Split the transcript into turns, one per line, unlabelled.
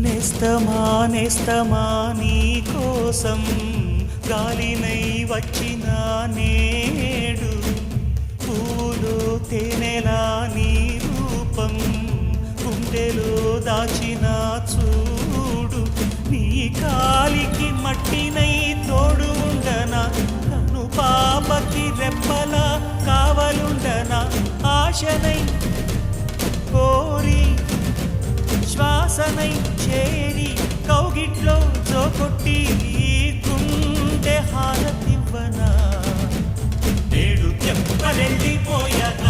నేస్తమా నేస్తమా నీ కోసం గాలినై వచ్చిన నేడు పూలు తేనెలా నీ రూపం గుండెలో దాచిన చూడు నీ కాలికి మట్టినై తోడు ఉండనా నన్ను పాపకి రెప్పలా కావలుండనా ఆశనై కోరి శ్వాసనై చేరి కౌగిట్లో జోకొట్టి గుండె హారతివ్వనా నేడు చెప్పరెళ్ళిపోయాక